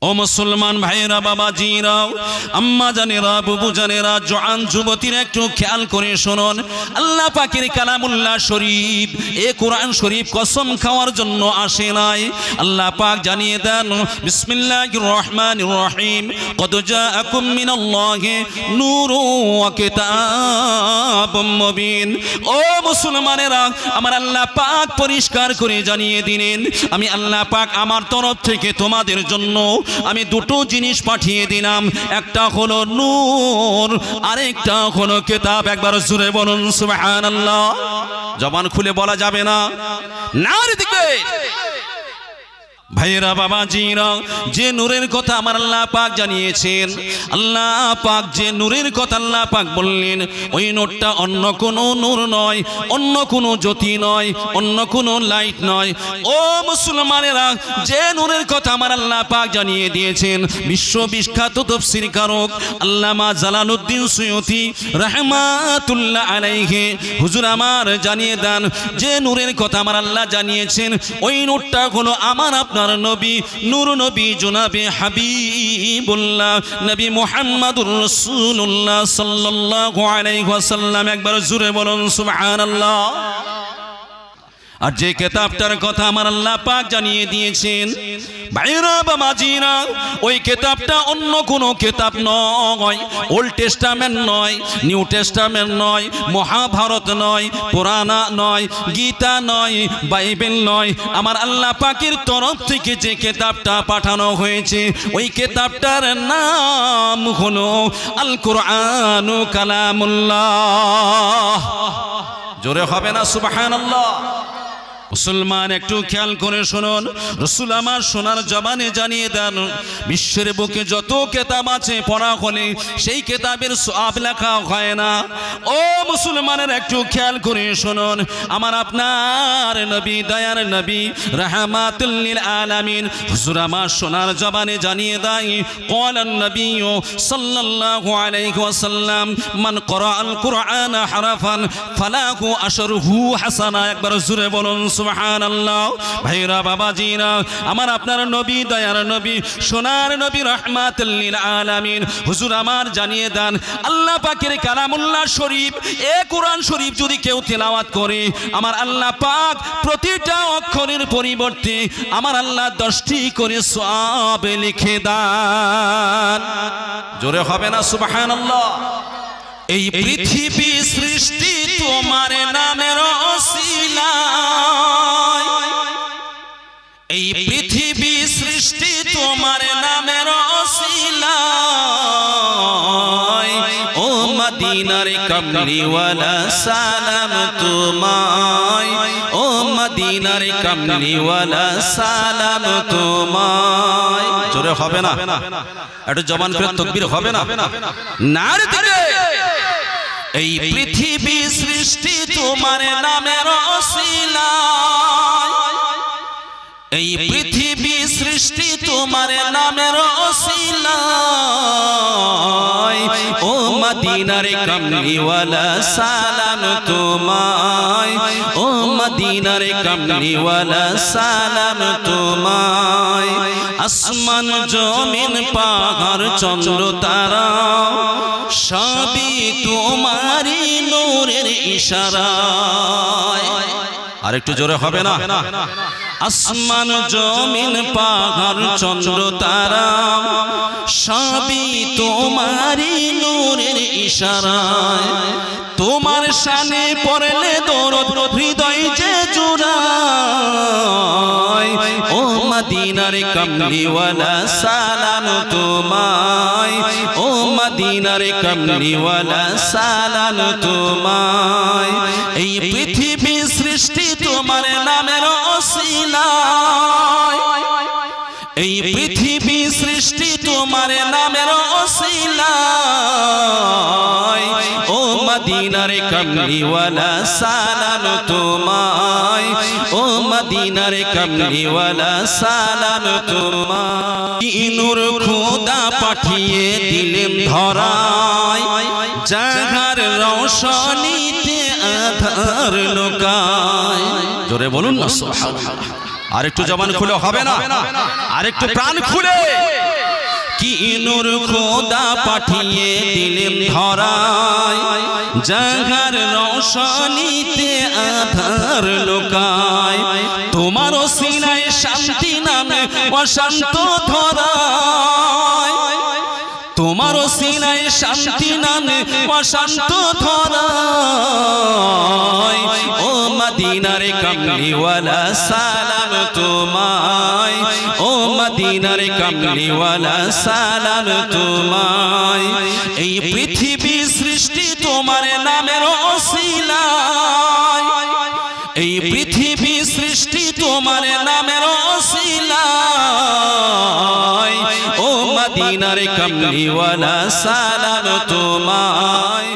ও মুসলমান ভাইরা বাবাজিরা আম্মা জানেরা বুবু জানেরা জওয়ান যুবতীরা একটু খেয়াল করে শুনুন আল্লাহ পাকের কালামুল্লাহ শরীফ এ কোরআন শরীফ কসম খাওয়ার জন্য আসে নাই আল্লাহ পাক জানিয়ে দেন বিসমিল্লাহির রহমানির রহিম কদ জাআকুম মিনাল্লাহি নূরুন ওয়া কিতাবুম মুবিন। ও মুসলমানেরা আমার আল্লাহ পাক পরিষ্কার করে জানিয়ে দিলেন আমি আল্লাহ পাক আমার তরফ থেকে তোমাদের জন্য আমি দুটো জিনিস পাঠিয়ে দিলাম, একটা হলো নূর আরেকটা হলো কিতাব। একবার জোরে বলুন সুবহানাল্লাহ। জবান খুলে বলা যাবে না, নারে দিকে ভাইরা বাবাজিরা যে নূরের কথা আমার আল্লাহ পাক জানিয়েছেন, আল্লাহ পাক যে নূরের কথা আল্লাহ পাক বললেন ওই নূরটা অন্য কোনো নূর নয়, অন্য কোনো জ্যোতি নয়, অন্য কোনো লাইট নয়। ও মুসলমানেরা যে নূরের কথা আমার আল্লাহ পাক জানিয়ে দিয়েছেন বিশ্ববিখ্যাত তাফসীরকারক আল্লামা জালালউদ্দিন সুয়ুতী রাহমাতুল্লাহ আলাইহি হুজুর আমার জানিয়ে দেন যে নূরের কথা আমার আল্লাহ জানিয়েছেন ওই নূরটা হলো আমার আপনার নবী নূর নবী জনাবে হাবিবুল্লাহ নবী মুহাম্মদুর রাসূলুল্লাহ সাল্লাল্লাহু আলাইহি ওয়াসাল্লাম। একবার জোরে বলুন সুবহানাল্লাহ। আর যে কিতাবটার কথা আমার আল্লাহ পাক জানিয়ে দিয়েছেন ভাইরা বাবাজিরা ওই কিতাবটা অন্য কোনো কিতাব নয়, ওল্ড টেস্টামেন্ট নয়, নিউ টেস্টামেন্ট নয়, মহাভারত নয়, পুরাণ নয়, গীতা নয়, বাইবেল নয়। আমার আল্লাহ পাকের তরফ থেকে যে কিতাবটা পাঠানো হয়েছে ওই কিতাবটার নাম হলো আল কুরআনু কালামুল্লাহ। জোরে হবে না সুবহানাল্লাহ। মুসলমান একটু খেয়াল করে শুনুন রাসূল আমার সোনার জবানে জানিয়ে দেন বিশ্বের বুকে যত কিতাব আছে পড়া হলে সেই কিতাবের সওয়াব লেখা হয় না। ও মুসলমানের একটু খেয়াল করে শুনুন আমার আপনার নবী দয়ার নবী রাহমাতুল লিল আলামিন হুজুর আমার সোনার জবানে জানিয়ে দেয় ক্বালান নবী সাল্লাল্লাহু আলাইহি ওয়াসাল্লাম মান ক্বারাআল কুরআন হারাফান ফালাহু আশরুহু হাসানা। একবার জোরে বলুন সুবহানাল্লাহ। ভাইরা বাবাজিরা আমার আপনার নবী দয়ার নবী সোনার নবী রাহমাতুল লিল আলামিন হুজুর আমার জানিয়ে দেন আল্লাহ পাকের কালামুল্লাহ শরীফ এ কোরআন শরীফ যদি কেউ তেলাওয়াত করে আমার আল্লাহ পাক প্রতিটা অক্ষরের পরিবর্তে আমার আল্লাহ 10টি করে সওয়াব লিখে দেন। জোরে হবে না সুবহানাল্লাহ। এই পৃথিবী সৃষ্টি তোমার নামের ওসিলায়, এই পৃথিবী সৃষ্টি তোমার নামের ওসিলায়। ও মদিনার কমলিওয়ালা সালাম তোমায়, ও মদিনার কমলিওয়ালা সালাম তোমায়। জোরে হবে না, একটু জবান করে তাকবীর হবে না, নারে দিবে। এই পৃথিবী সৃষ্টি তোমার নামের ওসিলায়, এই পৃথিবী সৃষ্টি তোমার নামের ওসিলায়। ও মদিনার কমলিওয়ালা সালাম তোমায়, ও মদিনার কমলিওয়ালা সালাম তোমায়। আসমান জমিন পাহাড় চন্দ্র তারা সবই তোমারই নূরের ইশারায়। আরেকটু জোরে হবে না। আসমান জমিন পাহাড় চন্দ্র তারা সবই তোমারই নূরের ইশারায়। তোমার শানে পড়লে দরদ হৃদয় যে জুড়ায়। ও মদিনার কমলিওয়ালা সালাম তোমায়, ও মদিনার কমলিওয়ালা সালাম তোমায়। এই পৃথিবী সৃষ্টি তোমার নামের ওসিলায়, এই পৃথিবী সৃষ্টি তোমার নামের ওসিলায়। ও মদিনার কমলিওয়ালা সালাম তোমায়, ও মদিনার কমলিওয়ালা সালাম তোমায়। নূর খোদা পাঠিয়ে দিলেন ধরায় জাহার রওশনীতে আধার লুকায়। জোরে বলুন না সুবহানাল্লাহ। আরেকটু জবান খুলে হবে না, আরেকটু প্রাণ খুলে কি নূর খোদা পাঠিয়ে দিলেন ধরায়, যাহার রোশনীতে আধার লোকায়। তোমার সিনায় শান্তি নামে অশান্ত ধরায়, তোমার সিনায় শান্তি নামে অশান্ত ধরায়। ও মদিনার কমলিওয়ালা সালাম তোমায়, ও মদিনার কমলিওয়ালা সালাম তোমায়। এই পৃথিবী সৃষ্টি তোমার নামের ওসিলায়, এই পৃথিবী সৃষ্টি তোমার নামের ওসিলায়। ও মদিনার কমলিওয়ালা সালাম তোমায়।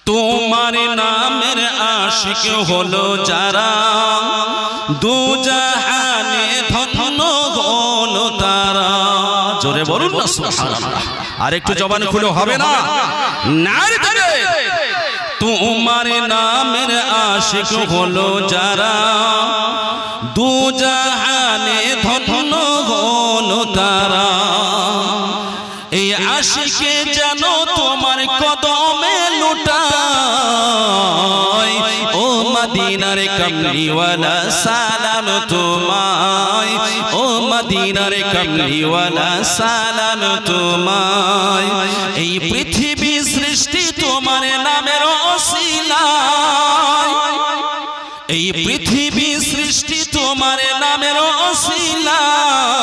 তোমার নামের আশিক হলো যারা, দু জাহানে ধন্য হলো তারা। জোরে বলুন না সুবহানাল্লাহ। আর একটু জবান খুলে হবে না? নারে তাকবীর। তোমার নামের আশিক হলো যারা, দু জাহানে ধন্য হলো তারা। এই আশিকে যেন তোমার কদমে লুটায়। ও মদিনার কমলিওয়ালা সালাম তোমায়, ও মদিনার কমলিওয়ালা সালাম তোমায়। এই পৃথিবী সৃষ্টি তোমার নামের ওসিলায়, এই পৃথিবী সৃষ্টি তোমার নামের ওসিলায়।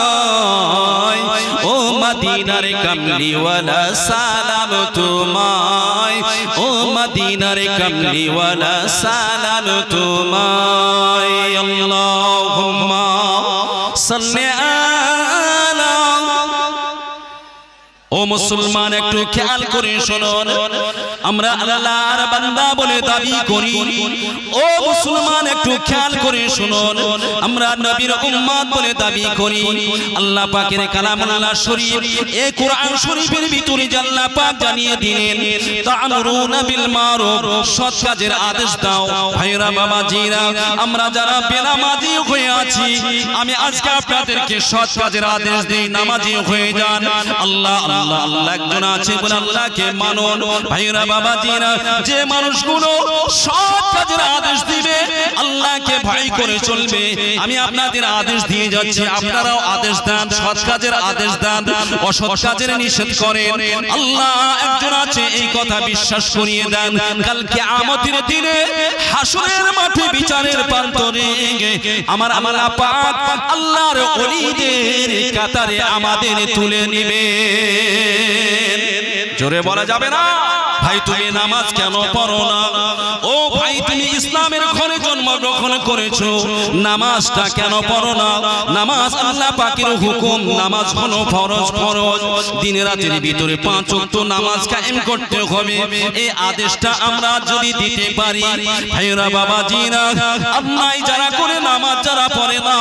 ও মদিনার কমলিওয়ালা সালাম তোমায়, ও মদিনার কমলিওয়ালা সালাম তোমায়। আল্লাহুম্মা সাল্লি আলা। ও মুসলমান একটু খেয়াল করে শুনুন, আমরা আল্লাহর বান্দা বলে দাবি করি। ও মুসলমান একটু খেয়াল করে শুনুন, আমরা নবীর উম্মত বলে দাবি করি। আল্লাহ পাকের কালামুল্লাহ শরীফ, এই কোরআন শরীফের ভিতরে আল্লাহ পাক জানিয়ে দিলেন, তা'মুরুনা বিল মারুফ, সৎ কাজের আদেশ দাও। ভাইরা বাবাজিরা, আমরা যারা বেনামাজি হয়ে আছি, আমি আজকে আপনাদেরকে সৎ কাজের আদেশ দেই, নামাজি হয়ে যান। আল্লাহ আল্লাহ আল্লাহ একজন আছে বলে আল্লাহকে মানুন। ভাইরা বাবাজিরা, যে মানুষগুলো সৎ কাজের আদেশ দিবে, আল্লাহকে ভয় করে চলবে, আমি আপনাদের আদেশ দিয়ে যাচ্ছি, আপনারাও আদেশ দেন, সৎ কাজের আদেশ দেন, অসৎ কাজের নিষেধ করেন। আল্লাহ একজন আছে, এই কথা বিশ্বাস করিয়ে দেন। কাল কিয়ামতের দিনে হাসরের মাঠে বিচারের প্রান্তরে আমার আল্লাহ পাক আল্লাহর ওলিদের কাতারে আমাদের তুলে নেবে। জোরে বলা যাবে না? ভাই তুমি নামাজ কেন পড়ো না? ও ভাই তুমি ইসলামের ঘরে জন্মগ্রহণ করেছো, নামাজটা কেন পড়ো না? নামাজ আল্লাহ পাকের হুকুম, নামাজ হলো ফরজ। ফরজ দিনে রাতের ভিতরে 5 ওয়াক্ত নামাজ কায়েম করতে হবে। এই আদেশটা আমরা যদি দিতে পারি, ভাইরা বাবাজিরা, অন্যায় যারা করে নামাজ যারা পড়ে না,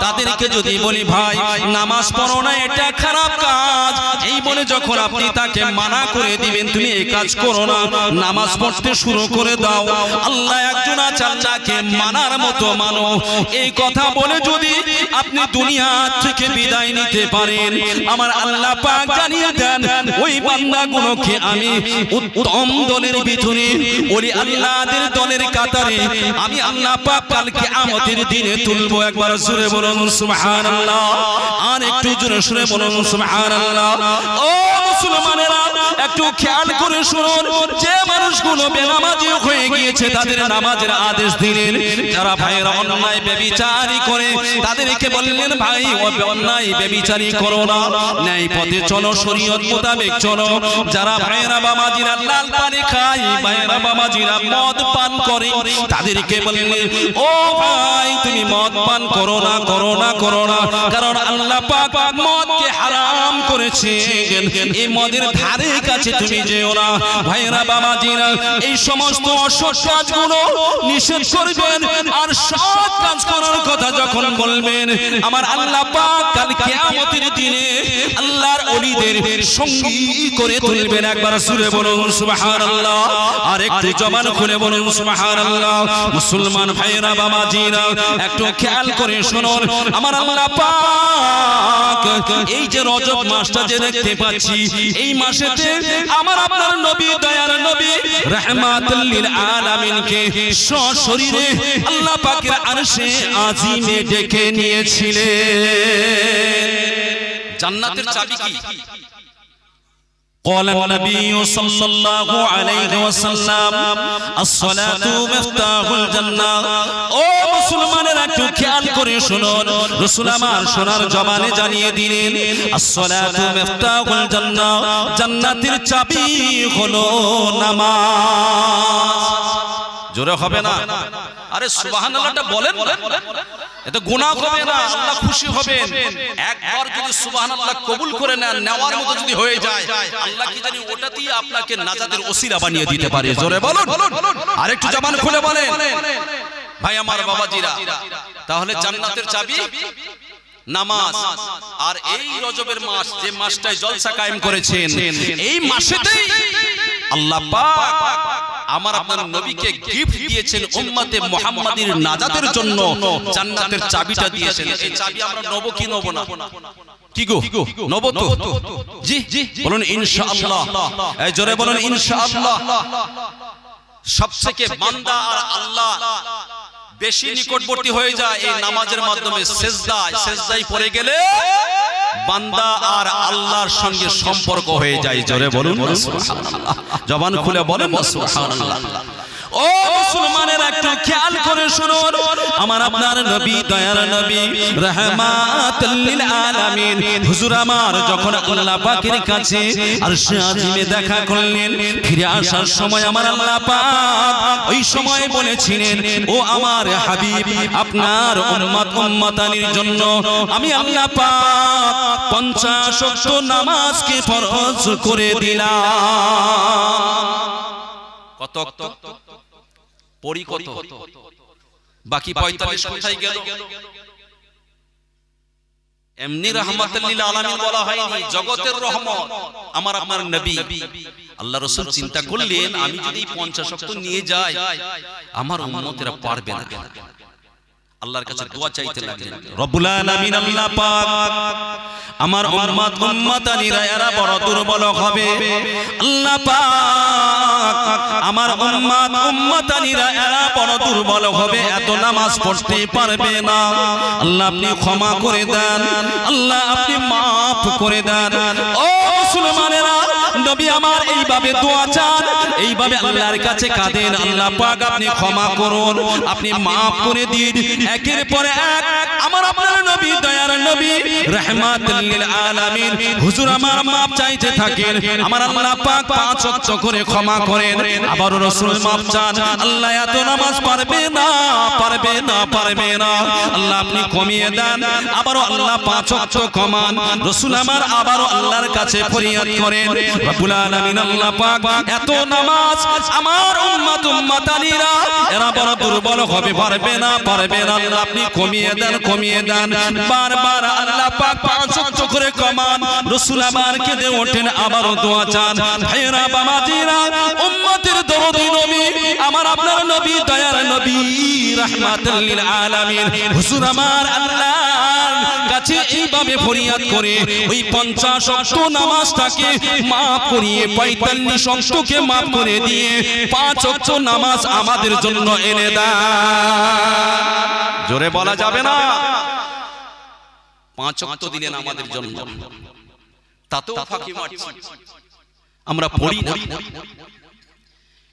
তাদেরকে যদি বলি ভাই নামাজ পড়ো না, এটা খারাপ কাজ, এই বলে যখন আপনি তাকে মানা করে দিবেন, তুমি এই কাজ করো না, নামাজ পড়তে শুরু করে দাও, আল্লাহ একজন আছে, আল্লাহকে মানার মতো মানো, এই কথা বলে যদি আপনি দুনিয়া থেকে বিদায় নিতে পারেন, আমার আল্লাহ পাক জানিয়ে দেন ওই বান্দাগুলোকে আমি উত্তম দলের ভিতরে, ওই আল্লাহদের দলের কাতারে আমি আল্লাহ পাক কাল কিয়ামতের দিনে তুলবো। একবার জোরে বলুন সুবহানাল্লাহ, আর একটু জোরে শুনে বলুন সুবহানাল্লাহ। ও মুসলমানেরা একটু খেয়াল করে শুনুন, যে মানুষগুলো বেনামাজি হয়ে গিয়েছে তাদের নামাজের আদেশ দিলেন। যারা ভাইরা অন্যায় ব্যভিচারী করে তাদেরকে বললেন ভাই অন্যায় ব্যভিচারী করো না, ন্যায় পথে চলো, শরীয়ত মোতাবেক চলো। যারা ভাইরা বাবাজিরা লাল পানি খায়, ভাইরা বাবাজিরা মদ পান করে, তাদেরকে বললেন ও ভাই তুমি মদ পান করো না, করো না, করো না, কারণ আল্লাহ পাক মদকে হারাম করেছেন, এই মদের ধারে কাছে তুমি যেও না। ভাইরা বাবাজিরা এই সমস্ত অসৎ কাজগুলো নিষেধ করবেন, আর সৎ কাজ করার কথা যখন বলবেন, আমার আল্লাহ পাক কাল কিয়ামতের দিনে আল্লাহর ওলিদের সঙ্গী করে তুলবেন। একবার সুরে বলুন সুবহানাল্লাহ, আর একটু জবান খুলে বলুন সুবহানাল্লাহ। মুসলমান ভাইরা বাবাজিরা একটু খেয়াল করে শুনুন, আমার আল্লাহ পাক এই যে রজব মাসটা যে দেখতে পাচ্ছি, এই মাসেতে আমার আপনার নবী দয়ার নবী রাহমাতুল লিল আলামিনকে সশরীরে আল্লাহ পাকের আরশে আজিমে ডেকে নিয়েছিলেন। জান্নাতের চাবি কি? قال النبي صلى الله عليه وسلم الصلاة مفتاح الجنة। ও মুসলমানের একটু খেয়াল করে শুনুন, রাসূল আমার সোনার জবানে জানিয়ে দিলেন আসসালাতু মিফতাহুল জান্নাহ, জান্নাতের চাবি হলো নামাজ। জোরে হবে না? আরে সুবহানাল্লাহটা বলেন, এত গুনাহ হবে না, আল্লাহ খুশি হবেন। একবার যদি সুবহানাল্লাহ কবুল করে নেন, নেওয়ার মতো যদি হয়ে যায়, আল্লাহ কি জানি ওটাতেই আপনাকে নাজাতের ওসিলা বানিয়ে দিতে পারে। জোরে বলুন, আরেকটু জবান খুলে বলেন ভাই আমার বাবাজিরা। তাহলে জান্নাতের চাবি নামাজ। আর এই রজবের মাস, যে মাসটায় জলসা কায়েম করেছেন, এই মাসেতেই আল্লাহ পাক আমার আপনার নবীকে গিফট দিয়েছেন উম্মতে মুহাম্মাদির নাজাতের জন্য, জান্নাতের চাবিটা দিয়েছেন। এই চাবি আমরা নেব কি নেব না? কি গো নেব তো? জি বলুন ইনশাআল্লাহ। এই জোরে বলুন ইনশাআল্লাহ। সবথেকে বান্দা আর আল্লাহ বেশি নিকটবর্তী হয়ে যায় এই নামাজের মাধ্যমে। সেজদায় পড়ে গেলে বান্দা আর আল্লাহর সঙ্গে সম্পর্ক হয়ে যায়। জোরে বলুন সুবহানাল্লাহ, জবান খুলে বলেন না সুবহানাল্লাহ। ও মুসলমানের একটু খেয়াল করে শুনুন, আমার আপনার নবী দয়ার নবী রাহমাতুল লিল আলামিন হুজুর আমার যখন আল্লাহ পাকের কাছে আরশে আজিমে দেখা করলেন, ফিরে আসার সময় আমার আল্লাহ পাক ওই সময় বলেছিলেন, ও আমার হাবিব, আপনার উম্মত উম্মতানির জন্য আমি আল্লাহ পাক 50 ওয়াক্ত নামাজকে ফরজ করে দিলাম। কত পড়ি কত? বাকি 45 কোথায় গেল? এমনি রাহমাতুল লিল আলামিন বলা হয়নি, জগতের রহমত আমার আপনার নবী। আল্লাহ রাসূল চিন্তা করলেন, আমি যদি 50 ওয়াক্ত নিয়ে যাই, আমার উম্মতেরা পারবে না। আল্লাহর কাছে দোয়া চাইতে লাগলেন, রব্বুল আলামিন আল্লাহ পাক আমার উম্মত উম্মতানিরা এরা বড় দুর্বল হবে, আল্লাহ পাক আমার উম্মত উম্মতানিরা এরা বড় দুর্বল হবে, এত নামাজ পড়তে পারবে না। আল্লাহ আপনি ক্ষমা করে দেন, আল্লাহ আপনি মাফ করে দেন। ও মুসলমানেরা, নবী আমার এইভাবে দোয়া চান, এইভাবে আল্লাহর কাছে কাঁদেন, আল্লাহ পাক আপনি ক্ষমা করুন, আপনি মাফ করে দিন। একের পর এক আমার আপনার নবী দয়ার নবী রাহমাতুল লিল আলামিন হুজুর আমার মাফ চাইতে থাকেন। আমার আল্লাহ পাক 5 ওয়াক্ত করে ক্ষমা করেন। আবার রাসূল মাফ চান, আল্লাহ এত নামাজ পারবে না, পারবে না, পারবে না, আল্লাহ আপনি কমিয়ে দেন। আবার আল্লাহ 5 ওয়াক্ত কমান। রাসূল আমার আবার আল্লাহর কাছে ফরিয়াদ করেন, রব্বুল আলামিন আল্লাহ পাক এত নামাজ আমার উম্মত উম্মতানিরা এরা বড় দুর্বল হবে, পারবে না, পারবে না, আল্লাহ আপনি কমিয়ে দেন, কমিয়ে দেন। বারবার আল্লাহ পাক 5 ওয়াক্ত করে কমান। রাসূল আমার কেঁদে ওঠেন, আবারও দোয়া চান। ভাইরা বাবাজিরা, উম্মতের দরদি নবী আমার আপনার নবী দয়ার নবী রাহমাতুল লিল আলামিন হুজুর আমার আল্লাহর কাছে এইভাবে ফরিয়াদ করে ওই 50 ওয়াক্ত নামাজটাকে মাফ করিয়ে 45 ওয়াক্তকে মাফ করে দিয়ে 5 ওয়াক্ত নামাজ আমাদের জন্য এনে দেন। জোরে বলা যাবে না? 5 ওয়াক্ত দিলেন আমাদের জন্য, তাতেও ফাঁকি মারছি, আমরা পড়ি না।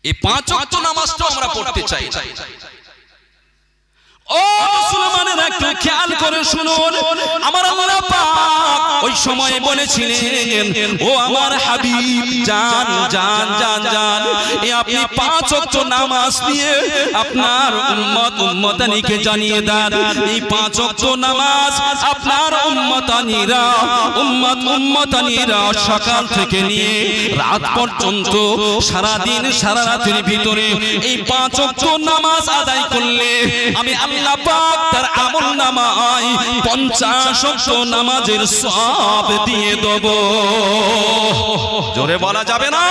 এই 5 ওয়াক্ত নামাজটাও আমরা পড়তে চাই। ও মুসলমানেরা একটু খেয়াল করে শুনুন, আমার আল্লাহ পাক ওই সময় বলেছিলেন, ও আমার হাবিব জান জান জান জান, এই আপনি 5 ওয়াক্ত নামাজ দিয়ে আপনার উম্মত উম্মতানিকে জানিয়ে দেন, এই 5 ওয়াক্ত নামাজ আপনার উম্মতানিরা উম্মত উম্মতানিরা সকাল থেকে নিয়ে রাত পর্যন্ত সারা দিন সারা রাতের ভিতরে এই 5 ওয়াক্ত নামাজ আদায় করলে আমি আল্লাহ পাক তার আমলনামায় 50 ওয়াক্ত নামাজের সওয়াব দিয়ে দেব। জোরে বলা যাবে না?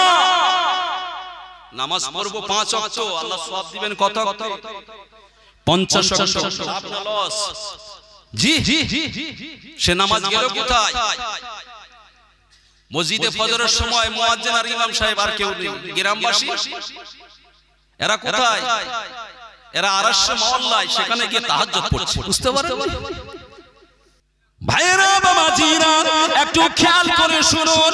নামাজ পড়ব 5 ওয়াক্ত, আল্লাহ সওয়াব দিবেন কত? 50 ওয়াক্ত। লাভ না লস? জি সে নামাজ গেল কোথায়? মসজিদে ফজরের সময় মুয়াজ্জিন আর ইমাম সাহেব আর কেউ নেই, গ্রামবাসী এরা কোথায়? এরা আরশ মহল্লায়, সেখানে গিয়ে তাহাজ্জুদ পড়ছে। বুঝতে পারেন ভাইরা বাবাজিরা, একটু খেয়াল করে শুনুন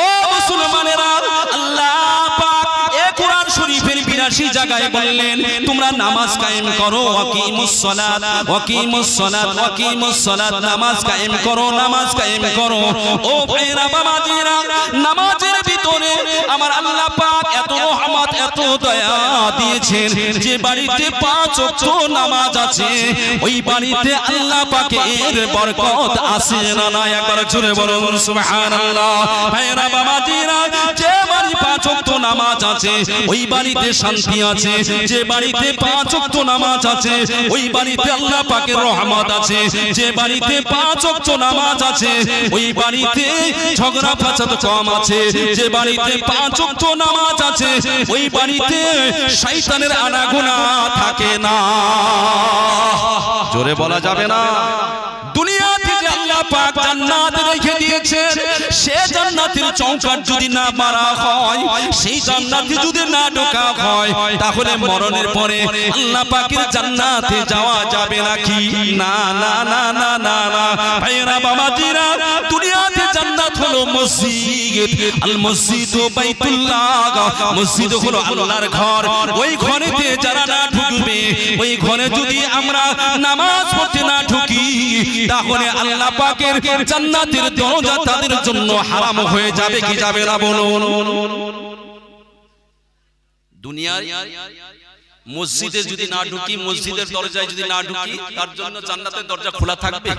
ও মুসলমানেরা, আল্লাহ পাক এই কোরআন শরীফের 82 জায়গায় বললেন তোমরা নামাজ কায়েম করো, ওয়াকিমুস সালাত ওয়াকিমুস সালাত ওয়াকিমুস সালাত, নামাজ কায়েম করো, নামাজ কায়েম করো। ও ভাইরা বাবাজিরা, নামাজের ভিতরে আমার আল্লাহ পাক এত রহমত এত দয়া দিয়েছেন যে বাড়িতে 5 ওয়াক্ত নামাজ আছে, ওই বাড়িতে আল্লাহ পাকের বরকত আছে না নাই? একবার জোরে বলুন সুবহানাল্লাহ। ভাইরা বাবাজিরা, যে বাড়ি 5 ওয়াক্ত নামাজ আছে ওই বাড়িতে শান্তি আছে, যে বাড়িতে 5 ওয়াক্ত নামাজ আছে ওই বাড়িতে আল্লাহ পাকের রহমত আছে, যে বাড়িতে 5 ওয়াক্ত নামাজ আছে ওই বাড়িতে ঝগড়া ফাসাদ কম আছে, যে বাড়িতে 5 ওয়াক্ত নামাজ আছে ওই বাড়িতে শয়তানের আনাগোনা থাকে না। জোরে বলা যাবে না? দুনিয়াতে যে আল্লাহ পাক জান্নাত রেখে দিয়েছেন, সে জান্নাতের চৌকাঠ যদি না মারা হয়, সেই জান্নাতে যদি না ঢোকা হয়, তাহলে মরণের পরে আল্লাহ পাকের জান্নাতে যাওয়া যাবে নাকি? না না না না না না। ভাইরা বাবাজিরা, দুনিয়াতে জান্নাত হলো মসজিদ, আল মসজিদু বাইতুল্লাহ, মসজিদ হলো আল্লাহর ঘর। ওই ঘরেতে যারা না ঢুকবে, ওই ঘরে যদি আমরা নামাজ পড়তে না ঢুকি, তাহলে আল্লাহ পাকের জান্নাতের দরজা তাদের জন্য হারাম হয়ে যাবে কি যাবে না বলুন? দুনিয়ার মসজিদে যদি না ঢুকি, মসজিদের দরজায় যদি না ঢুকি, তার জন্য জান্নাতের দরজা খোলা থাকবে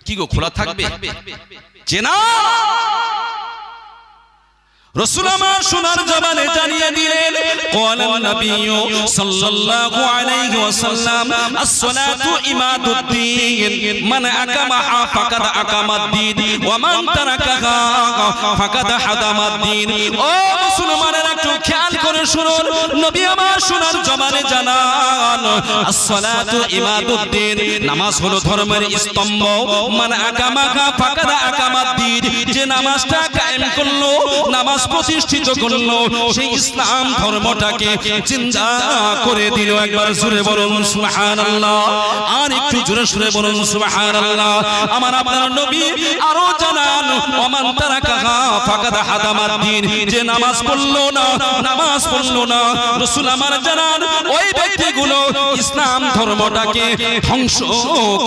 কি গো? খোলা থাকবে? চেনা রাসূল আমার সোনার জবানে জানিয়ে দিলেন, ক্বালান নাবিয়্যু সাল্লাল্লাহু আলাইহি ওয়াসাল্লাম, আস-সালাতু ইমাদুদ্দিন, মান আকামাহা ফাকাদ আকামাদ্দিন ওয়া মান তারাকাহা ফাকাদ হাদামাদ্দিন। ও মুসলমানেরা, একটু খেয়াল করে শুনুন, নবী আমার সোনার জবানে জানান, আস-সালাতু ইমাদুদ্দিন, নামাজ হলো ধর্মের স্তম্ভ, মান আকামাহা ফাকাদ আকামাদ্দিন, যে নামাজটা কায়েম করলো, নামাজ প্রতিষ্ঠিত করলো, সেই ইসলাম ধর্মটাকে জিন্দা করে দিল। একবার জোরে বলুন সুবহানাল্লাহ, আর একটু জোরে জোরে বলুন সুবহানাল্লাহ। আমার আপনার নবী আরো জানান, ওমান তারাকাহা ফাকাদ হাদামাদ্দিন, যে নামাজ পড়লো না, নামাজ পড়লো না, রাসূল আমার জানান ওই ব্যক্তিগুলো ইসলাম ধর্মটাকে ধ্বংস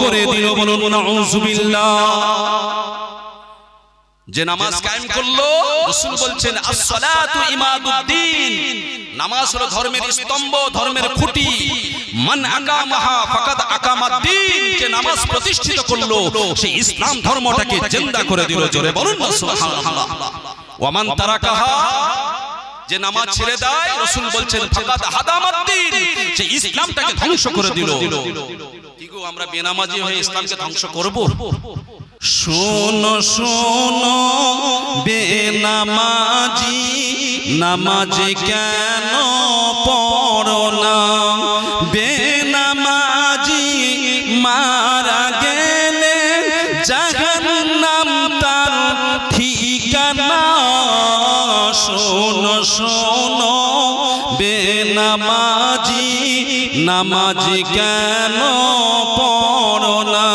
করে দিল। বলুন নাউযুবিল্লাহ। যে নামাজ কায়েম করলো, রাসূল বলছেন আস-সালাতু ইমাদুদ্দিন, নামাজ হলো ধর্মের স্তম্ভ, ধর্মের খুঁটি। মান আকামাহা ফাকাদ আকামাদ্দিন, যে নামাজ প্রতিষ্ঠিত করলো, সেই ইসলাম ধর্মটাকে জিন্দা করে দিল। জোরে বলুন না সুবহানাল্লাহ। ওয়া মান তারাকাহা, যে নামাজ ছেড়ে দেয়, রাসূল বলছেন ফাকাদ হাদামাদ্দিন, যে ইসলামটাকে ধ্বংস করে দিল। কি গো, আমরা বেনামাজি হয়ে ইসলামকে ধ্বংস করব? শোনো শোনো বেনামাজি, নামাজ কেন পড়ো না? বেনামাজি মারা গেলে জাহান্নাম তার ঠিকানা। শোনো শোনো বেনামাজি, নামাজ কেন পড়ো না?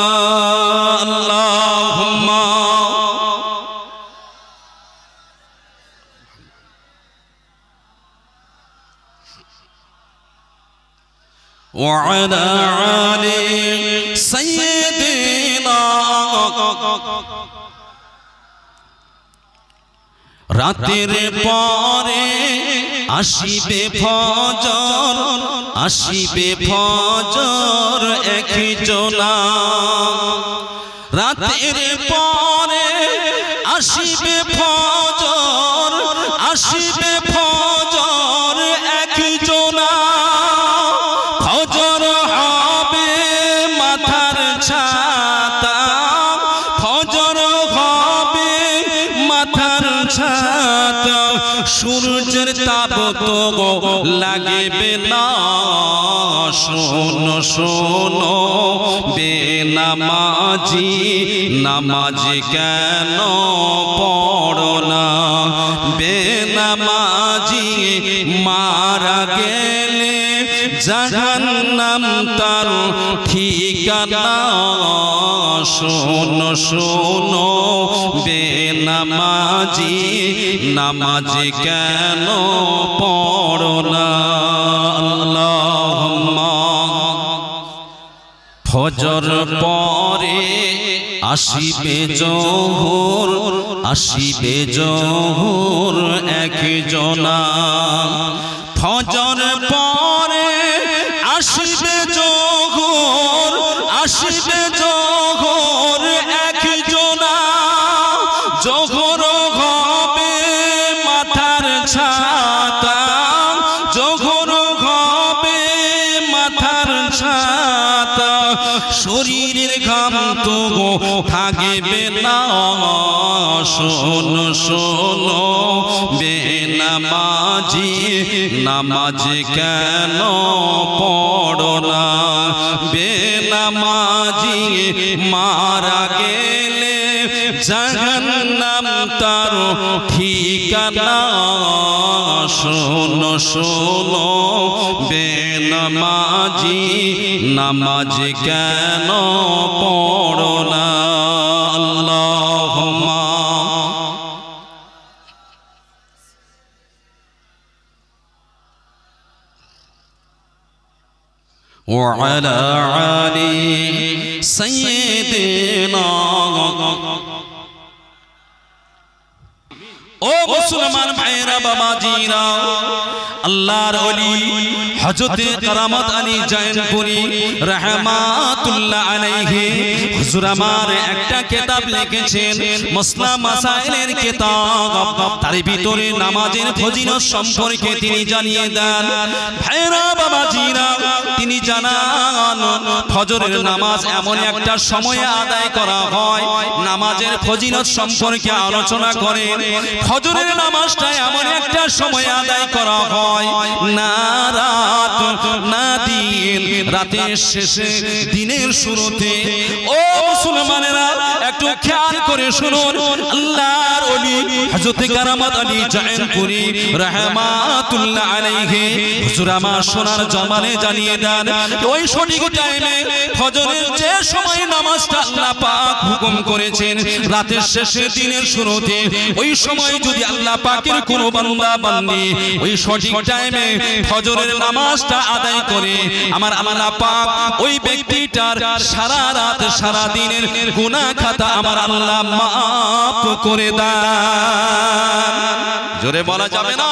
আল্লাহুম্মা ওয়া আলা আলি সাইয়্যিদিনা। রাতের পরে আসিবে ফজর, আসিবে ফজর একজনা। রাতের পরে আসিবে ফজর, আসিবে ফজর একজনা। ফজর হবে সূর্যের তাপ তো লাগবে না শোনো শোনো বেনামাজি নামাজ কেন পড়ো না বেনামাজি মারা গেলে জাহান্নাম তার ঠিকানা শোনো শোনো বেনামাজি নামাজ কেন পড়ো না আল্লাহুম্মা ফজর পরে আসিবে জোহর আসিবে জোহর একজনা ফজর পরে আসিবে জোহর আসিবে জোহর একজনা জোহর হবে মাথার ছাতা জোহর হবে মাথার ছাতা শরীরের ঘাম তো থাকবে না শোনো শোনো বেনামাজি নামাজ কেন পড়ো না বেনামাজি মারা গেলে জাহান্নাম তার ঠিকানা শোনো শোনো বেনামাজি নামাজ কেন পড়ো না আল্লাহুম্মা وعلى آل سيدنا ও মুসলমান ভাইরা বাবাজিরা আল্লাহর ওলি হযরত কারামত আলী জয়নপুরি রাহমাতুল্লাহ আলাইহি হুজুর আমার একটা কিতাব লিখেছেন মাসলা মাসাইলের কিতাব তার ভিতরে নামাজের ফজিলত সম্পর্কে তিনি জানিয়ে দেন ভাইরা বাবাজিরা তিনি জানান ফজরের নামাজ এমন একটা সময়ে আদায় করা হয় নামাজের ফজিলত সম্পর্কে আলোচনা করেন ফজরের নামাজটা এমন একটা সময় আদায় করা হয় না রাত না দিন রাতের শেষে দিনের শুরুতে ও মুসলমানেরা একটু খেয়াল করে শুনুন আল্লাহর ওলি হযরত কারামত আলী জয়নপুরি রাহমাতুল্লাহ আলাইহি হুজুর আমার সোনার জমানে জানিয়ে দেন ওই সঠিক টাইমে ফজরের যে সময় নামাজটা আল্লাহ পাক হুকুম করেছেন রাতের শেষে দিনের শুরুতে ওই সময় যদি আল্লাহ পাকের কোনো বান্দা বান্দি ওই সঠিক টাইমে ফজরের নামাজটা আদায় করে আমার আল্লাহ পাক ওই ব্যক্তিটার সারা রাত সারা দিনের গুনাহ খাতা আমার আল্লাহ মাফ করে দেন জোরে বলা যাবে না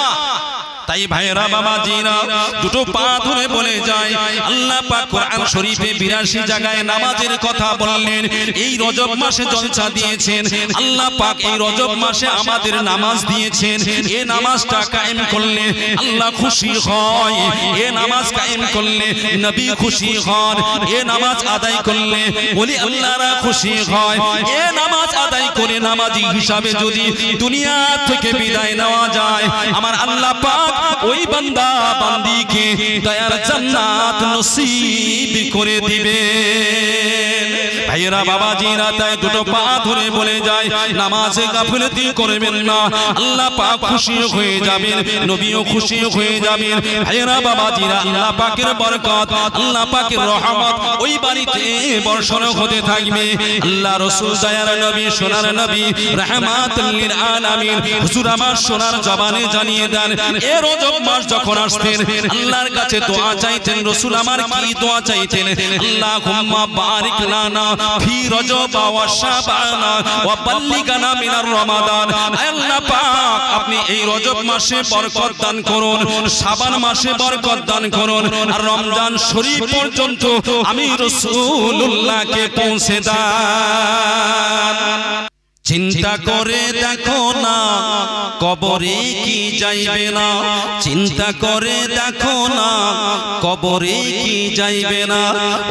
তাই ভাইরা বাবাজিরা দুটো পা ধরে বলে যায় আল্লাহ পাক কোরআন শরীফে 82 জায়গায় নামাজের কথা বললেন এই রজব মাসে জলসা দিয়েছেন আল্লাহ পাক এই রজব মাসে আমাদের নামাজ দিয়েছেন এই নামাজটা কায়েম করলে আল্লাহ খুশি হয় এই নামাজ কায়েম করলে নবী খুশি হন এই নামাজ আদায় করলে ওলি আল্লাহরা খুশি হয় এই নামাজ আদায় করে নামাজি হিসাবে যদি দুনিয়া থেকে বিদায় নেওয়া যায় আমার আল্লাহ পাক ওই বান্দা বান্দিকে দয়ার জান্নাত নসিব করে দিবেন ভাইরা বাবাজিরা তাই দুটো পা ধরে বলে যায় নামাজে গাফিলতি করবেন না আল্লাহ পাক খুশি হয়ে যাবেন নবীও খুশি হয়ে যাবেন ভাইরা বাবাজিরা আল্লাহ পাকের বরকত আল্লাহ পাকের রহমত ওই বাড়িতে বর্ষণ হতে থাকবে আল্লাহ রাসূল দয়ার নবী সোনার নবী রাহমাতুল লিল আলামিন হুজুর আমার সোনার জবানে জানিয়ে দেন এই রজব মাস যখন আসতেন আল্লাহর কাছে দোয়া চাইতেন রাসূল আমার কি দোয়া চাইতেন আল্লাহুম্মা বারিক লানা ফি রজব ওয়া শাবান ওয়া বাল্লিগনা মিনার রমাদান আল্লাহ পাক আপনি এই রজব মাসে বরকত দান করুন শাবান মাসে বরকত দান করুন আর রমজান শরীফ পর্যন্ত আমি রাসূলুল্লাহকে পৌঁছে দেন চিন্তা করে দেখো না কবরে কি যাইবে না, চিন্তা করে দেখো না কবরে কি যাইবে না,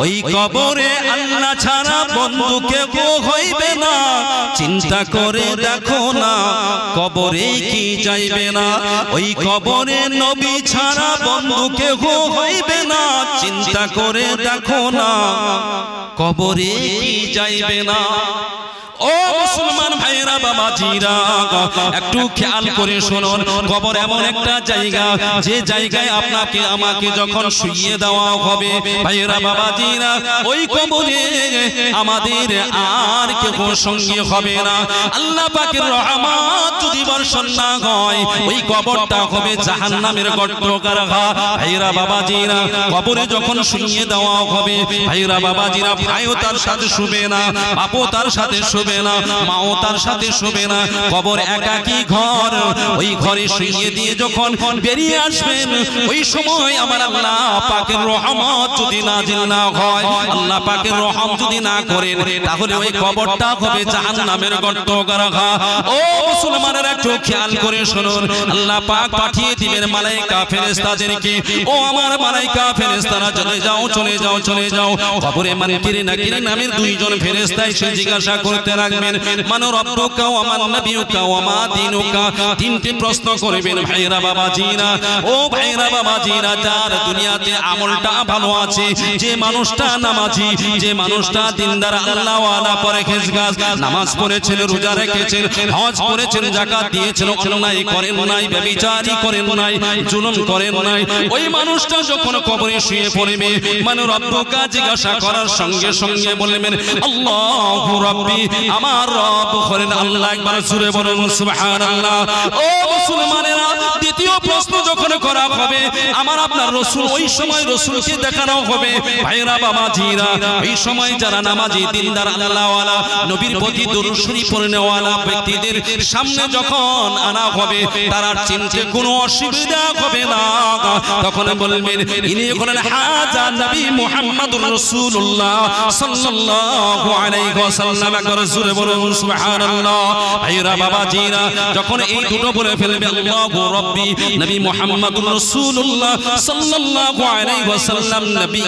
ওই কবরে আল্লাহ ছাড়া বন্ধু কেউ হইবে না। চিন্তা করে দেখো না কবরে কি যাইবে না, ওই কবরে নবী ছাড়া বন্ধু কেউ হইবে না। চিন্তা করে দেখো না কবরে কি যাইবে না। ও মুসলমান ভাইরা বাবাজিরা, একটু খেয়াল করে শুনুন, কবর এমন একটা জায়গা যে জায়গায় আপনাকে আমাকে যখন শুইয়ে দেওয়া হবে ভাইরা বাবাজিরা, ওই কবরে আমাদের আর কেউ সঙ্গী হবে না। আল্লাহ পাকের রহমত যদি বর্ষণ না হয়, ওই কবরটা হবে জাহান্নামের গর্তকারখানা। ভাইরা বাবাজিরা, কবরে যখন শুইয়ে দেওয়া হবে ভাইরা বাবাজিরা, ভাইও তার সাথে শুবে না, বাপও তার সাথে শুবে না, মাও তার সাথে শোবে না। কবর একাকী ঘর, ওই ঘরে শুইয়ে দিয়ে যখন বেরিয়ে আসবেন, ওই সময় আমার আল্লাহ পাকের রহমত যদি নাজিল না হয়, আল্লাহ পাকের রহম যদি না করেন, তাহলে ওই কবরটা হবে জাহান্নামের গর্তকারখানা। ও মুসলমানের একটু খেয়াল করে শুনুন, আল্লাহ পাক পাঠিয়ে দিবেন মালায়েকা ফেরেশতাদেরকে, ও আমার মালায়েকা ফেরেশতারা চলে যাও চলে যাও চলে যাও। কবরে মুনকির নাকির নামের দুইজন ফেরেশতা এসে জিজ্ঞাসা করতে লাগবেন, মান রব্বুকা ওয়া মান নাবিয়ুকা ওয়া মা দীনুকা। তিনটি প্রশ্ন করবেন ভাইরা বাবাজিরা। ও ভাইরা বাবাজিরা, যার দুনিয়াতে আমলটা ভালো আছে, যে মানুষটা নামাজি, যে মানুষটা দিনদার আল্লাহ ওয়ালা পরহেজগার, নামাজ পড়েছেন, রোজা রেখেছেন, হজ করেছেন, যাকাত দিয়েছেন, অন্যায় করেন নাই, ব্যভিচারী করেন নাই, জুলুম করেন নাই, ওই মানুষটা যখন কবরে শুয়ে পড়বে, মান রব্বুকা জিজ্ঞাসা করার সঙ্গে সঙ্গে বলবেন আল্লাহু রাব্বি, আমার রব হলেন আল্লাহ। একবার জোরে বলুন সুবহানাল্লাহ। ও মুসলমানেরা, দ্বিতীয় প্রশ্ন যখন করা হবে, আমার আপনার রাসূল, ওই সময় রাসূলকে দেখানো হবে ভাইরা বাবাজিরা। এই সময় যারা নামাজি, দিনদার, আল্লাহওয়ালা, নবীর প্রতি দরুদ শরীফ পড়নেওয়ালা ব্যক্তিদের সামনে যখন আনা হবে, তারা চিনতে কোনো অসুবিধা হবে না। তখন বলবেন ইনি হলেন হাজা নবী মুহাম্মদুর রাসূলুল্লাহ সাল্লাল্লাহু আলাইহি ওয়াসাল্লাম। একবার জোরে বলুন সুবহানাল্লাহ। ভাইরা বাবাজিরা, যখন এই দুটো বলে ফেলবে আল্লাহু রাব্বি, নবী মুহাম্মদুর রাসূলুল্লাহ সাল্লাল্লাহু আলাইহি ওয়াসাল্লাম নবী,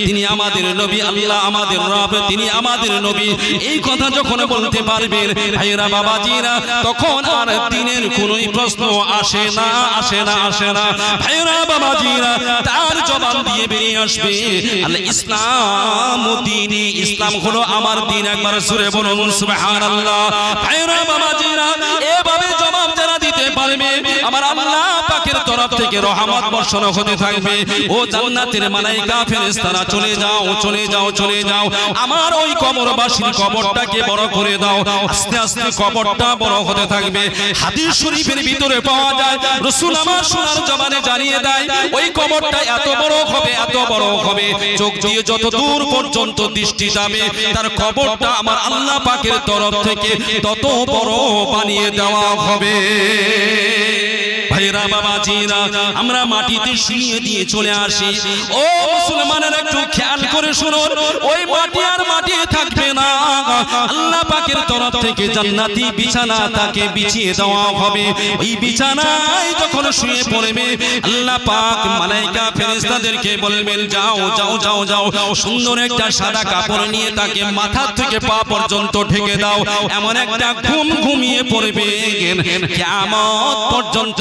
তিনি আমাদের নবী, আল্লাহ আমাদের রব, তিনি আমাদের নবী, এই কথা যখন বলতে পারবেন ভাইরা বাবাজিরা, তখন আর দ্বীনের কোনো প্রশ্ন আসে না, আসে না, আসে না। ভাইরা বাবাজিরা, তার জবান দিয়ে বেরিয়ে আসবে আল ইসলাম দ্বীনি, ইসলাম হলো আমার দ্বীন। একবার জোরে বলুন সুবহানাল্লাহ। ভাইরা বাবাজিরা, এভাবে জবাব যারা দিতে পারবে, আমার আল্লাহ পাকের তরফ থেকে রহমত বর্ষণ হতে থাকবে। ও জান্নাতের মালায়েকা ফেরেশতারা চলে যাও চলে যাও চলে যাও, আমার ওই কবরবাসীর কবরটাকে বড় করে দাও। আস্তে আস্তে কবরটা বড় হতে থাকবে। হাদিস শরীফের ভিতরে পাওয়া যায়, রাসূল আমার সোনার জবানে জানিয়ে দেয়, ওই কবরটা এত বড় হবে, এত বড় হবে, চোখ দিয়ে যত দূর পর্যন্ত দৃষ্টি যাবে, তার কবরটা আমার আল্লাহ পাকের তরফ থেকে তত বড় বানিয়ে দেওয়া হবে। ভাইরা বাবাজিরা, আমরা মাটিতে শুইয়ে দিয়ে চলে আসি। ও মুসলমানের একটু খেয়াল করে শুনুন, ওই মাটি আর মাটি থাকবে না, আল্লাহ পাকের তরফ থেকে জান্নাতি বিছানা তাকে বিছিয়ে দেওয়া হবে। ওই বিছানায় যখন শুয়ে পড়বে, আল্লাহ পাক মালায়েকা ফেরেশতাদেরকে বলবেন যাও যাও যাও যাও, সুন্দর একটা সাদা কাপড় নিয়ে তাকে মাথা থেকে পা পর্যন্ত ঢেকে দাও। এমন একটা ঘুম ঘুমিয়ে পড়বে, কিয়ামত পর্যন্ত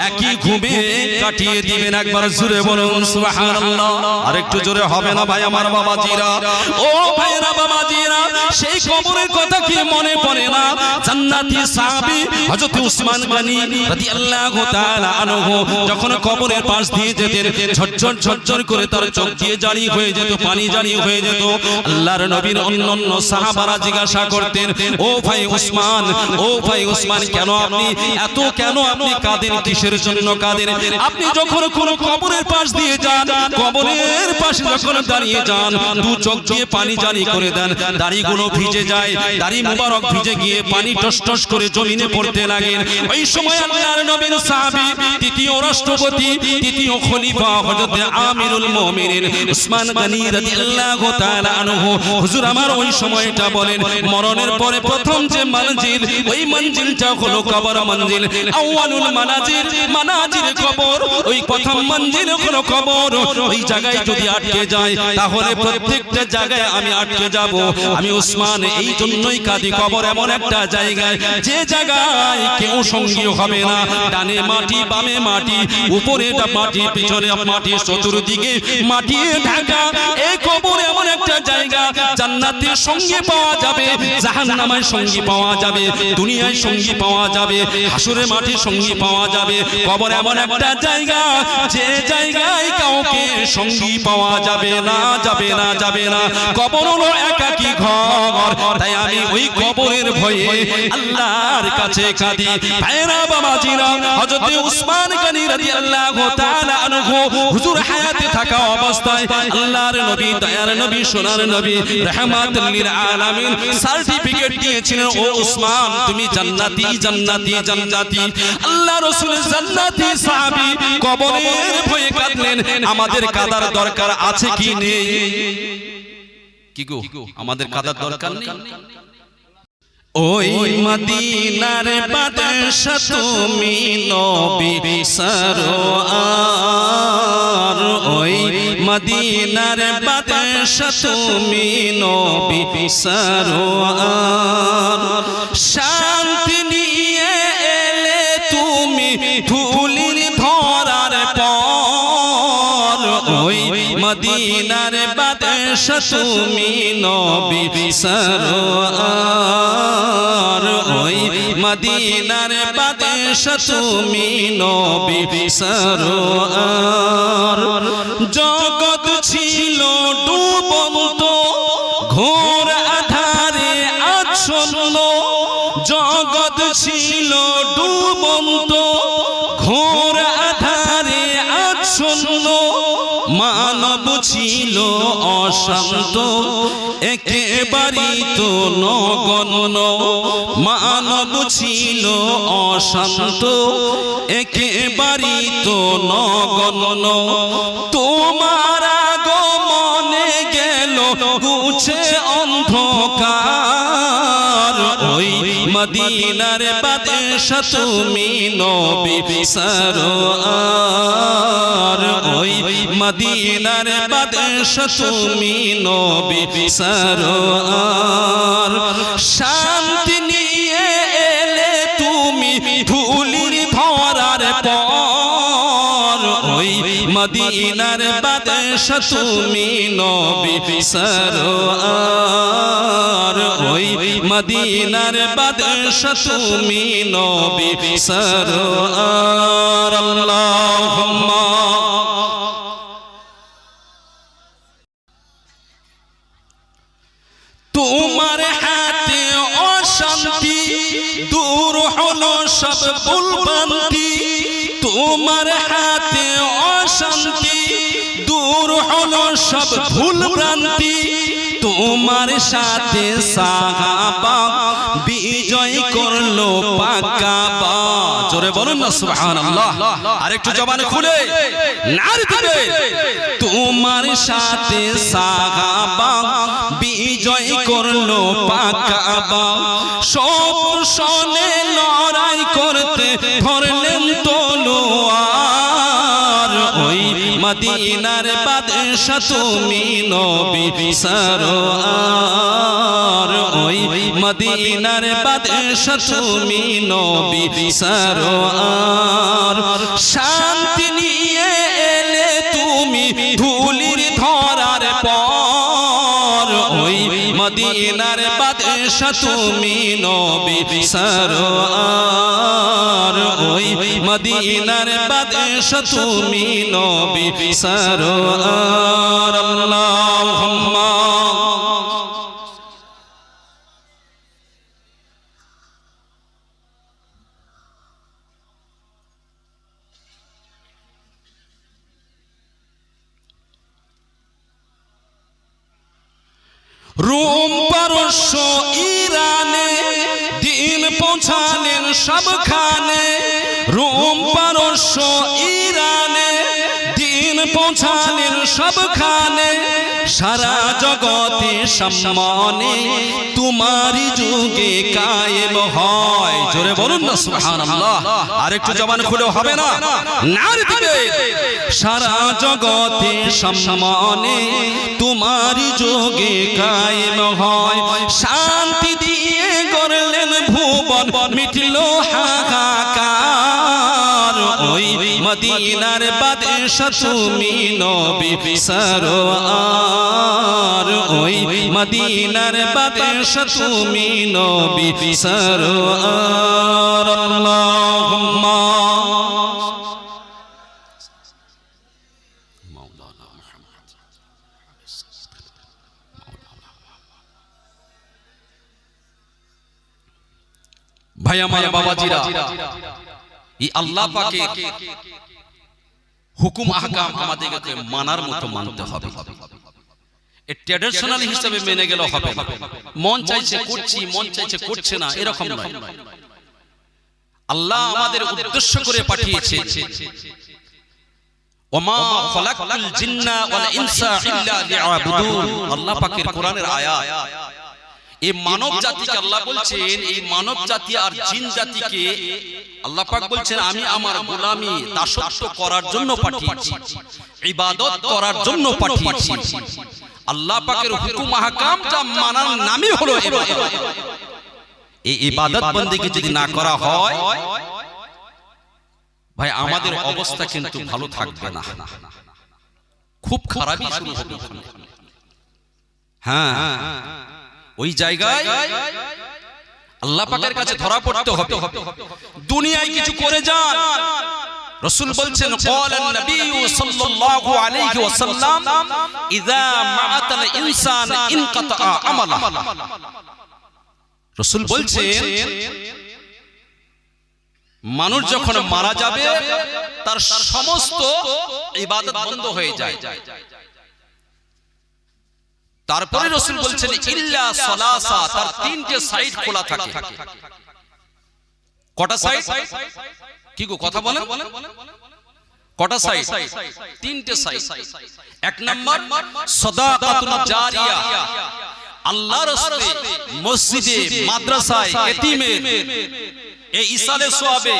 একই ঘুমে কাটিয়ে দিবেন। একবার জোরে বলুন সুবহানাল্লাহ। আর একটু জোরে হবে না ভাই আমার বাবাজিরা? ও ভাইরা বাবাজিরা, সেই কবরের কথা কি মনে পড়ে না? জান্নাতি সাহাবী হযরত উসমান গনি রাদিয়াল্লাহু তাআলা আনহু যখন কবরের পাশ দিয়ে যেতেন, ঝরঝর ঝরঝর করে তার চোখ দিয়ে জারি হয়ে যেত, পানি জারি হয়ে যেত। আল্লাহর নবীর অন্যান্য সাহাবারা জিজ্ঞাসা করতেন, ও ভাই উসমান, ও ভাই উসমান, কেন আপনি এত, কেন আপনি কাঁদেন, কিসের জন্য কাঁদেন? আপনি যখন কোন কবরের পাশ দিয়ে যান, কবরের পাশে যখন দাঁড়িয়ে যান, দু চোখ দিয়ে পানি জারি করে দেন, দাড়িগুলো ভিজে যায়, দাড়ি মুবারক ভিজে গিয়ে পানি টস টস করে জমিনে পড়তে লাগেন। ওই সময় আল্লাহর নবীর সাহাবী, তৃতীয় রাষ্ট্রপতি, তৃতীয় খলিফা হযরত আমিরুল মুমিনিন উসমান গনি রাদিয়াল্লাহু তাআলা আনহু, হুজুর আমার ওই সময়টা বলেন, মরণের পরে প্রথম যে মঞ্জিল, ওই মঞ্জিলটা হলো কবর মঞ্জিল। আউয়ালুল মানাজির, মানাজির কবর, ওই প্রথম মঞ্জিল হলো কবর। ওই জায়গায় যদি আটকে যায় তাহলে প্রত্যেকটা জায়গায় আমি আটকে যাব। আমি উসমান এই জন্যই কাঁদি, কবর এমন একটা জায়গায় যে জায়গায় কেউ সঙ্গী হবে না। ডানে মাটি, বামে মাটি, উপরে মাটি, পিছনে মাটি, চতুর্দিকে মাটি ঢাকা। এই কবর এমন একটা জায়গা, জান্নাতে সঙ্গী পাওয়া যাবে, জাহান্নামের সঙ্গী পাওয়া যাবে, দুনিয়ায় সঙ্গী পাওয়া যাবে, হাসরের মাঠে সঙ্গী পাওয়া যাবে। কবর এমন একটা জায়গা যে জায়গায় কাউকে সঙ্গী পাওয়া যাবে না, যাবে না, যাবে না। কবর হলো একাকী ঘর। তাই আমি ওই কবরের ভয়ে আল্লাহর কাছে কাঁদি। ভাইরা বাবাজিরা, হযরত উসমান গনি রাদিয়াল্লাহু তাআলা আনহু হুজুর হায়াতে থাকা অবস্থায় আল্লাহর নবী, দয়ার নবী, সোনার নবী, রাহমাতুল লিল আলামিন সার্টিফিকেট দিয়েছিলেন, ও উসমান তুমি জান্নাতি, জান্নাতি, জান্নাতি। আল্লাহ রাসূল জান্নাতি সাহাবী কবরের ভয়ে কাঁদলেন। আমাদের কাদার দরকার আছে কি নেই? কি গো, আমাদের কাদার দরকার নেই? ওই মদিনার বাদশা তুমি নবী সরওয়ার, ওই মদিনার বাদশা তুমি নবী সরওয়ার। শান্তি নিয়ে এলে তুমি ধুলির ধরার পর, ওই মদিনার বাদশা তুমি নবী সরওয়ার, ওই মদিনার বাদশা তুমি নবী সরওয়ার। জগৎ ছিল ডুবন্ত ঘোর আধারে আচ্ছন্ন, জগৎ ছিল ডুবন্ত ঘোর আধারে আচ্ছন্ন। মানব ছিল অশান্ত একেবারেই তো নগণ্য, মানব ছিল অশান্ত একেবারেই তো নগণ্য। তোমার আগমনে গেল গুছে অন্ধকার, ওই মদিনার বাদশা তুমি নবী সরওয়ার, ওই মদিনার বাদশা তুমি নবী সরওয়ার। শান্তি নিয়ে এলে তুমি ধুলির ধরার পর, ওই মদিনার বাদশা তুমি নবী সরওয়ার, ওই মদিনার বাদশা তুমি নবী সরওয়ার। আল্লাহুম্মা তোমার হাতে অশান্তি দূর হলো সব ভুলভ্রান্তি, তোমার হাতে অশান্তি দূর হলো সব ভুলভ্রান্তি। তোমার সাথে সাহাবা বিজয় করলো পাকাবা। জোরে বলুন না সুবহানাল্লাহ, আরেকটু জবানে খুলে নারে দিবে। তোমার সাথে সাহাবা বিজয় করলো পাকাবা, সব সনে লড়াই করতে ধরলেন তলোয়ার। ওই মদিনার বাদশা তুমি নবী সরওয়ার, ওই মদিনার বাদশা তুমি নবী সরওয়ার। শান্তি নিয়ে এলে তুমি ধুলির ধরার পর, ওই মদিনার বাদশা তুমি নবী সরওয়ার, ওই মদিনার বাদশা তুমি নবী সরওয়ার। আল্লাহুম্মা রোম পারস্য ইরানে দিন পৌঁছালেন সবখানে, রোম পারস্য ইরানে দিন পৌঁছালেন সবখানে, সারা জগতে সম্মানে তোমারই যুগে কায়েম হয়। জোরে বলুন না সুবহানাল্লাহ। আরেকটু জবান খুলে হবে না? নারে দিবে। সারা জগতে সম্মানে তোমারই যুগে কায়েম হয়, শান্তি দিয়ে গড়লেন ভুবন মিটল হাহাকার। ওই মদিনার বাদশা তুমি নবী সরওয়ার, ওই মদিনার বাদশা তুমি নবী সরওয়ার। আল্লাহুম্মা ভাই আমার বাবাজিরা, এই আল্লাহ পাকের হুকুম আহকাম আমাদেরকে মানার মতো মানতে হবে। এই ট্র্যাডিশনাল হিসেবে মেনে গেলে হবে না। মন চাইছে করছি, মন চাইছে করছে না, এরকম নয়। আল্লাহ আমাদের উদ্দেশ্য করে পাঠিয়েছে, ওমা খলাকতুল জিন্না ওয়াল ইনসা ইল্লা লিয়াবুদুন। আল্লাহ পাকের কোরআনের আয়াত। এই মানব জাতিকে আল্লাহ বলছেন, এই মানব জাতি আর জিন জাতিকে আল্লাহ পাক বলছেন আমি আমার গোলামি দাসত্ব করার জন্য পাঠিয়েছি, ইবাদত করার জন্য পাঠিয়েছি। আল্লাহ পাকের হুকুম আহকামটা মানার নামই হলো ইবাদত। এই ইবাদত বন্দেগী যদি না করা হয় ভাই আমাদের অবস্থা কিন্তু ভালো থাকবে না, খুব খারাপই শুরু হবে। হ্যাঁ, ওই জায়গায় আল্লাহ পাকের কাছে ধরা পড়তে হবে। দুনিয়ায় কিছু করে যান। রাসূল বলছেন ক্বালান নবী সাল্লাল্লাহু আলাইহি ওয়াসাল্লাম ইযা মাআতাল ইনসান ইনকাতা আমালা। রাসূল বলছেন মানুষ যখন মারা যাবে তার সমস্ত ইবাদত বন্ধ হয়ে যায়। তারপরে রাসূল বলছেন ইল্লা সালাসা, তার তিনটে সাইড খোলা থাকে। কটা সাইড? কি গো কথা বলেন? কটা সাইড? তিনটে সাইড। এক নাম্বার সাদাকাতুন জারিয়া, আল্লাহর রাস্তায় মসজিদে মাদ্রাসায় এতিমের এই ইসালে সওয়াবে,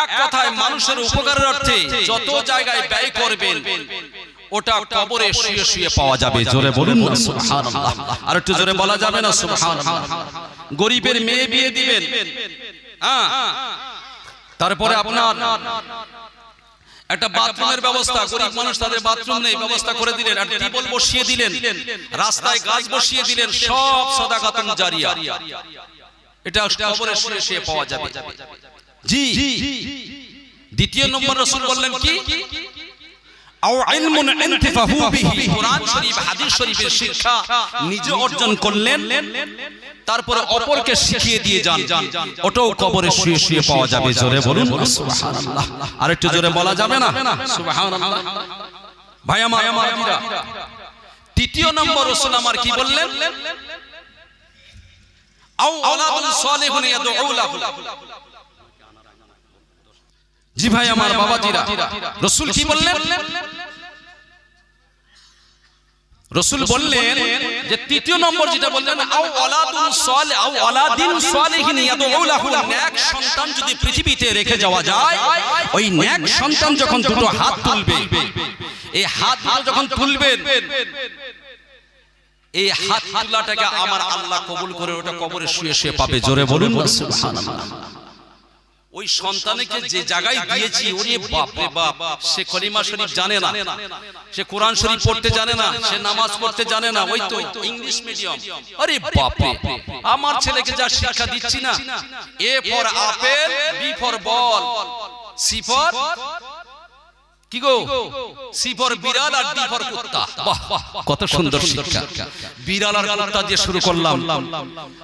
এক কথায় মানুষের উপকারের অর্থে যত জায়গায় ব্যয় করবেন ওটা কবরে শুয়ে শুয়ে পাওয়া যাবে। জোরে বলুন না সুবহানাল্লাহ। আর একটু জোরে বলা যাবে না সুবহানাল্লাহ। গরিবের মেয়ে বিয়ে দিবেন, হ্যাঁ, তারপরে আপনার একটা বাথরুমের ব্যবস্থা, গরিব মানুষ তাদের বাথরুম নেই, ব্যবস্থা করে দিলেন, আর টিউবওয়েল বসিয়ে দিলেন, রাস্তায় গাছ বসিয়ে দিলেন, সব সাদাকাতুন জারিয়া। এটা কবরে শুয়ে শুয়ে পাওয়া যাবে। জি। দ্বিতীয় নম্বর রাসূল বললেন কি? আও ইলমুন ইনতিফাহু বিহি, কোরআন শরীফ হাদিস শরীফের শিক্ষা নিজে অর্জন করলেন, তারপরে অপরকে শিখিয়ে দিয়ে যান, ওটাও কবরে শুয়ে শুয়ে পাওয়া যাবে। জোরে বলুন সুবহানাল্লাহ। আর একটু জোরে বলা যাবে না সুবহানাল্লাহ। ভাই আমার বাবাজিরা, তৃতীয় নম্বর রাসূল আমার কি বললেন? আও আওলাদুন সালিহুন ইয়াদউ লাহু। জি ভাই আমার বাবাজিরা, রাসূল কি বললেন? রাসূল বললেন যে তৃতীয় নম্বর যেটা বললেন আও আওলাদুন সালিহ আও আওলাদিন সালিহিন ইয়াদউ লাহু, নেক সন্তান যদি পৃথিবীতে রেখে যাওয়া যায়, ওই নেক সন্তান যখন দুটো হাত তুলবে, এই হাত যখন তুলবেন, এই হাত তোলাটাকে আমার আল্লাহ কবুল করে ওটা কবরে শুয়ে শুয়ে পাবে। জোরে বলুন না সুবহানাল্লাহ। ওই সন্তানকে যে জায়গায় দিয়েছি, ওরে বাপ রে বাপ, সে কলিমা শরীফ জানে না, সে কোরআন শরীফ পড়তে জানে না, সে নামাজ পড়তে জানে না, ওই তো ইংলিশ মিডিয়াম। আরে বাপ রে, আমার ছেলেকে যা শিক্ষা দিচ্ছি না, A for apple, B for ball, C for কি গো, সি ফর বিড়াল, আর ডি ফর কুত্তা। বাহ বাহ, কত সুন্দর শিক্ষা। বিড়াল আর কুত্তা দিয়ে শুরু করলাম।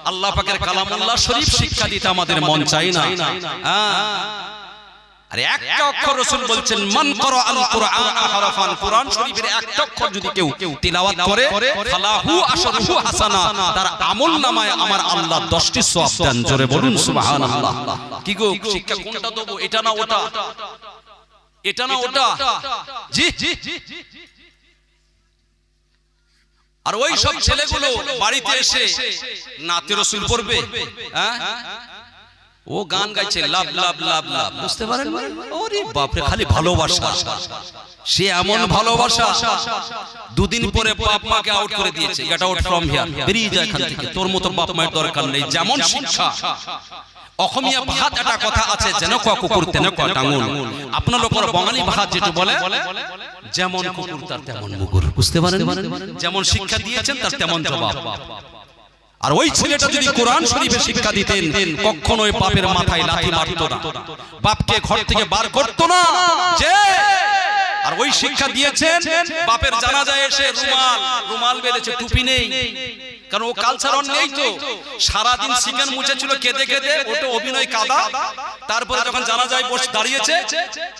আল্লাহ পাকের কালামুল্লাহ শরীফ শিক্ষা দিতে আমাদের মন চাই না? আর একটা অক্ষর রাসূল বলছেন মান করা আল কুরআন হারাফান, কুরআন শরীফের একটা অক্ষর যদি কেউ তিলাওয়াত করে ফালাহু আশরু হাসানা, তার আমলনামায় আমার আল্লাহ 10টি সওয়াব দেন। জোরে বলুন সুবহানাল্লাহ। কি গো শিক্ষা কোনটা দেব? এটা না ওটা, এটা না ওটা? জি। আর ওই সব ছেলেগুলো বাড়িতে এসে নাতে রাসূল পড়বে, হ্যাঁ ও গান গাইছে লাভ লাভ লাভ লাভ, বুঝতে পারেন? ওরে বাপ রে, খালি ভালোবাসা, সে এমন ভালোবাসা দুদিন পরে বাপ মাকে আউট করে দিয়েছে, গেট আউট ফ্রম হিয়ার, বেরিয়ে যায় এখান থেকে, তোর মতো বাপ মায়ের দরকার নেই। যেমন শিক্ষা, অসমীয়া ভাষাত এটা কথা আছে যেন কুকুর তেন টাঙুল, আপনার লোকের বাঙালি ভাষা যেটা বলে যেমন কুকুর তার তেমন মুগুর, বুঝতে পারেন? যেমন শিক্ষা দিয়েছেন তার তেমন জবাব। আর ওই ছেলেটা যদি কোরআন শরীফে শিক্ষা দিতেন কখনোই বাপের মাথায় লাথি মারতো না, বাপকে ঘর থেকে বার করতো না। যে আর ওই শিক্ষা দিয়েছেন বাপের জানাজায় এসে রুমাল বেঁধেছে, টুপি নেই, কারণ ও কালচার নেই তো। সারাদিন সিগান মুছেছিল কেঁদে কেঁদে, ওটা অভিনয় কাদা। তারপরে যখন জানাজায় বসে দাঁড়িয়েছে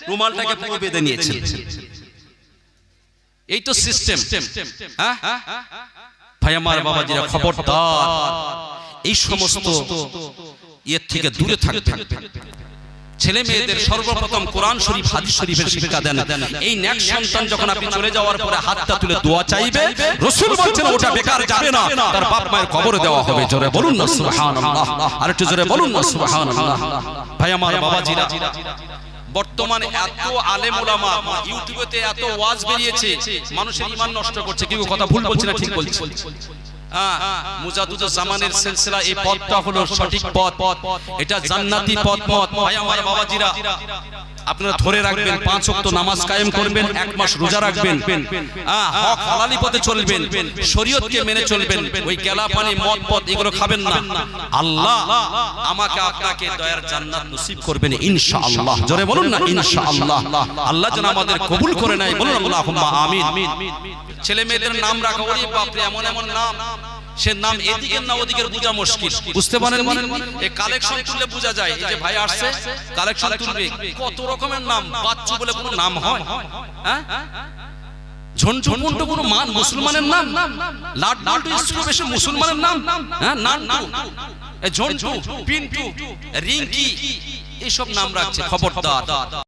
রুমালটাকে পুরো বেঁধে নিয়েছে। এই তো সিস্টেম। হ্যাঁ ভাই আমার বাবাজিরা, খবরদার এই সমস্ত এর থেকে দূরে থাকতে। ছেলে মেয়েদের সর্বপ্রথম কোরআন শরীফ হাদিস শরীফের শিক্ষা দেন। এই নেক্সট সন্তান যখন আপনি চলে যাওয়ার পরে হাতটা তুলে দোয়া চাইবে, রাসূল বলছেন ওটা বেকার যাবে না, তার বাপ মায়ের কবরে দেওয়া হবে। জোরে বলুন না সুবহানাল্লাহ, আর একটু জোরে বলুন না সুবহানাল্লাহ। ভাই আমার বাবাজিরা, বর্তমানে এত আলেম ওলামা, ইউটিউবেতে এত ওয়াজ বেরিয়েছে, মানুষের ঈমান নষ্ট করছে। কেউ কথা ভুল বলছে না, ঠিক বলছে। মুজাদ্দিদুজ জামানের সিলসিলা, এই পথটা হলো সঠিক পথ, এটা জান্নাতি পথ। ভাই আমার বাবাজিরা, আপনারা ধরে রাখবেন, 5 ওয়াক্ত নামাজ কায়েম করবেন, 1 মাস রোজা রাখবেন, হক হালালি পথে চলবেন, শরীয়তকে মেনে চলবেন, ওই গেলা পানি মদ পথ এগুলো খাবেন না। আল্লাহ আমাকে আপনাকে দয়ার জান্নাত নসিব করবেন ইনশাআল্লাহ। জোরে বলুন না ইনশাআল্লাহ। আল্লাহ যেন আমাদের কবুল করে নেয়, বলুন আল্লাহুম্মা আমিন। ছেলে মেয়েদের নাম রাখা, ওরে বাপ রে, এমন এমন নাম, সে নাম এদিকের না ওদিকের বোঝা মুশকিল, বুঝতে পারেন? এই কালেকশন তুললে বোঝা যায়। এই যে ভাই আসছে কালেকশন তুলবে, কত রকমের নাম, বাচ্চু বলে কোনো নাম হয়? হ্যাঁ, ঝন্টু মন্টু কোনো মান মুসলমানের নাম? লাড্ডু ইসরো বেশি মুসলমানের নাম? হ্যাঁ, নান্টু, ঝন্টু, পিন্টু, রিঙ্কি, এইসব নাম রাখছে। খবরদার।